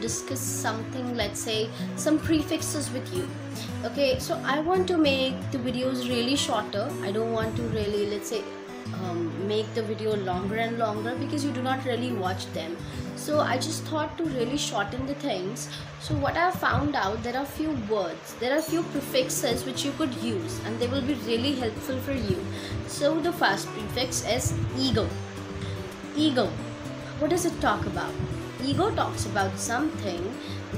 discuss something, let's say some prefixes with you. Okay, so I want to make the videos really shorter. I don't want to really, let's say, make the video longer and longer because you do not really watch them. So I just thought to really shorten the things. So what I found out, there are few words, there are few prefixes which you could use and they will be really helpful for you. So the first prefix is ego. Ego, what does it talk about? Ego talks about something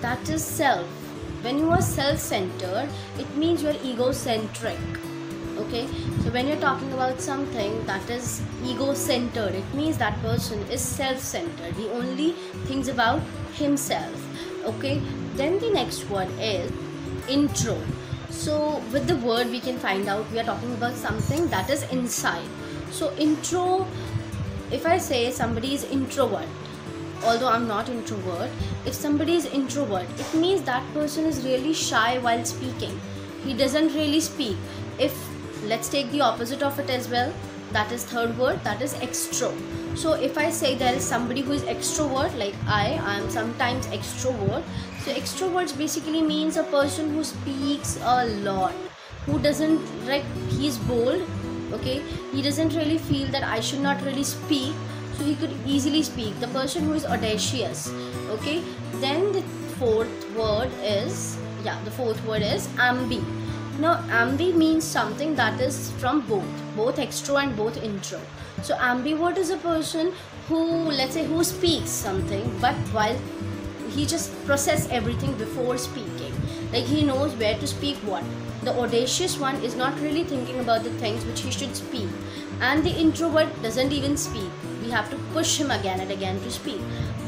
that is self. When you are self-centered, it means you are egocentric. Okay, so when you're talking about something that is ego-centered, it means that person is self-centered. He only thinks about himself. Okay, then the next one is intro. So with the word we can find out we are talking about something that is inside. So intro, if I say somebody is introvert, although I'm not introvert, if somebody is introvert, it means that person is really shy while speaking. He doesn't really speak. If let's take the opposite of it as well, that is third word, that is extro. So if I say there is somebody who is extrovert, like I am sometimes extrovert. So extroverts basically means a person who speaks a lot, who doesn't, like, he is bold. Okay, he doesn't really feel that I should not really speak, so he could easily speak. The person who is audacious. Okay, then the fourth word is ambi. Now ambi means something that is from both extro and both intro. So ambivert is a person who, let's say, who speaks something, but while he just process everything before speaking, like he knows where to speak what. The audacious one is not really thinking about the things which he should speak, and the introvert doesn't even speak. We have to push him again and again to speak.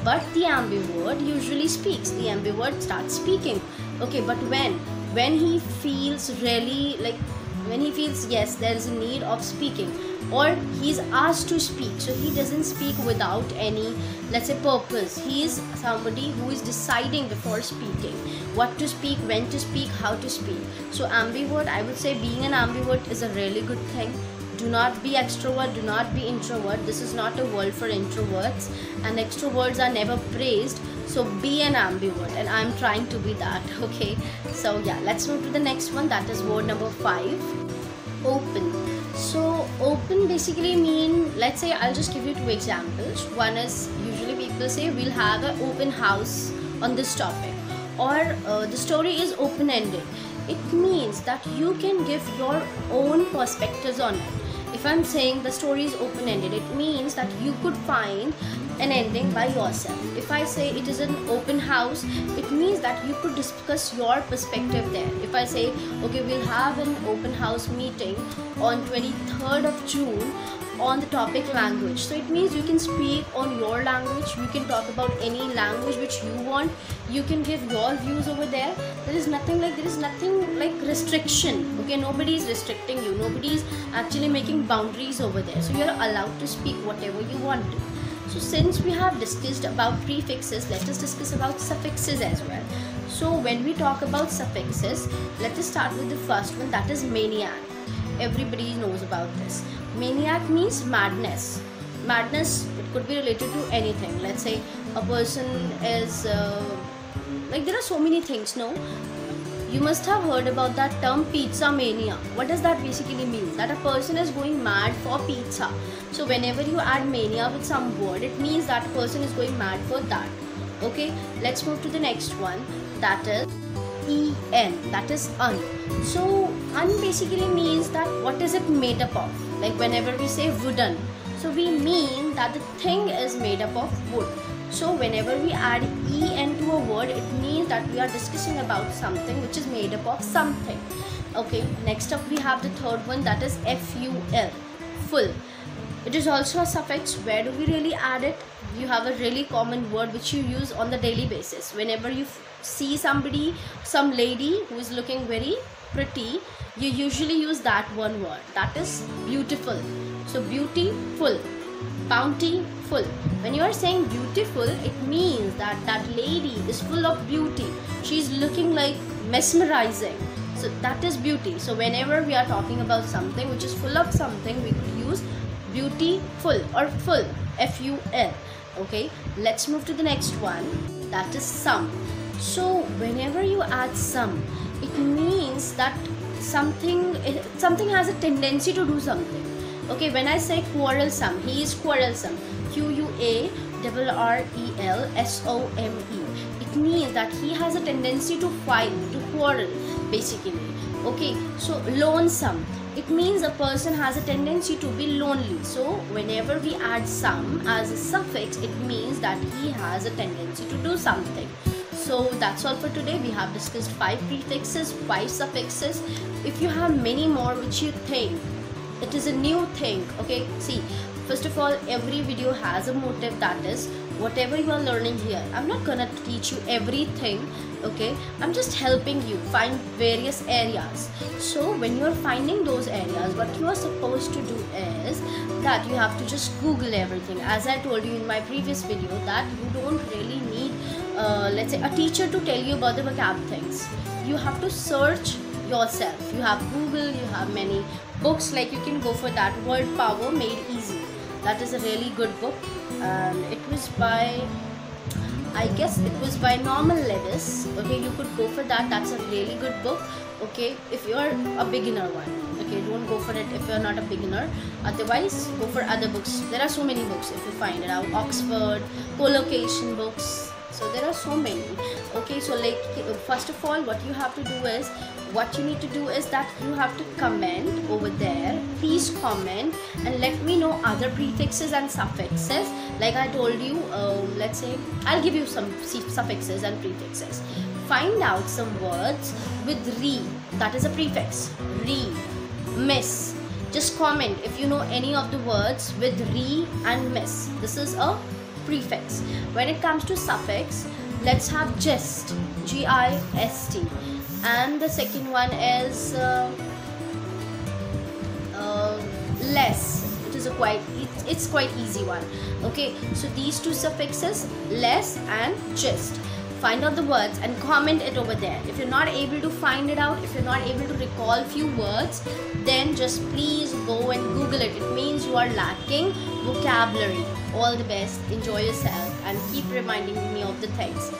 But the ambivert usually speaks. The ambivert starts speaking. Okay, but when he feels really, like, when he feels yes, there is a need of speaking, or he's asked to speak, so he doesn't speak without any, let's say, purpose. He is somebody who is deciding before speaking what to speak, when to speak, how to speak. So ambivert, I would say being an ambivert is a really good thing. Do not be extrovert, do not be introvert. This is not a world for introverts, and extroverts are never praised. So be an ambivert, and I'm trying to be that. Okay, so yeah, let's move to the next one, that is word number 5, open. So open basically mean, let's say, I'll just give you 2 examples. One is, usually people say we'll have an open house on this topic, or the story is open-ended. It means that you can give your own perspectives on it. If I'm saying the story is open-ended, it means that you could find an ending by yourself. If I say it is an open house, it means that you could discuss your perspective there. If I say, okay, we'll have an open house meeting on 23rd of June on the topic language, so it means you can speak on your language, you can talk about any language which you want, you can give your views over there. There is nothing like restriction. Okay, nobody is restricting you, nobody is actually making boundaries over there, so you're allowed to speak whatever you want to. So since we have discussed about prefixes, let us discuss about suffixes as well. So when we talk about suffixes, let us start with the first one, that is maniac. Everybody knows about this. Maniac means madness. Madness, it could be related to anything. Let's say a person is like, there are so many things. No, you must have heard about that term pizza mania. What does that basically mean? That a person is going mad for pizza. So whenever you add mania with some word, it means that person is going mad for that. Okay, let's move to the next one, that is en, that is un. So un basically means that what is it made up of. Like whenever we say wooden, so we mean that the thing is made up of wood. So whenever we add en to a word, it means that we are discussing about something which is made up of something. Okay, next up we have the third one, that is ful, full. It is also a suffix. Where do we really add it? You have a really common word which you use on the daily basis. Whenever you see somebody, some lady who is looking very pretty, you usually use that one word, that is beautiful. So beautiful, bountiful. When you are saying beautiful, it means that that lady is full of beauty. She's looking like mesmerizing. So that is beauty. So whenever we are talking about something which is full of something, we could use beautiful or full, F-U-L. Okay, let's move to the next one. that is some. So whenever you add some, it means that something has a tendency to do something. Okay, when I say quarrelsome, he is quarrelsome, QUARRELSOME, it means that he has a tendency to fight, to quarrel basically. Okay, so lonesome, it means a person has a tendency to be lonely. So whenever we add some as a suffix, it means that he has a tendency to do something. So that's all for today. We have discussed 5 prefixes, 5 suffixes. If you have many more which you think it is a new thing, okay, see, first of all, every video has a motive, that is whatever you are learning here, I'm not gonna teach you everything, okay, I'm just helping you find various areas. So when you are finding those areas, what you are supposed to do is that you have to just Google everything. As I told you in my previous video, that you don't really need let's say a teacher to tell you about the vocab things. You have to search yourself. You have Google, you have many books, like you can go for that, Word Power Made Easy. That is a really good book, and it was by, I guess it was by Norman Lewis. Okay, you could go for that. That's a really good book. Okay, if you're a beginner one, okay, don't go for it if you're not a beginner. Otherwise, go for other books. There are so many books if you find it out. Oxford, collocation books. So there are so many. Okay, so like first of all, what you have to do is, what you need to do is that you have to comment over there. Please comment and let me know other prefixes and suffixes. Like I told you, let's say I'll give you some suffixes and prefixes. Find out some words with re, that is a prefix. Re, miss. Just comment if you know any of the words with re and miss. This is a prefix. When it comes to suffix, let's have gist, GIST, and the second one is less. It is a it's quite easy one. Okay, so these two suffixes, less and gist. Find out the words and comment it over there. If you're not able to find it out, if you're not able to recall few words, then just please go and Google it. It means you are lacking vocabulary. All the best, enjoy yourself, and keep reminding me of the things.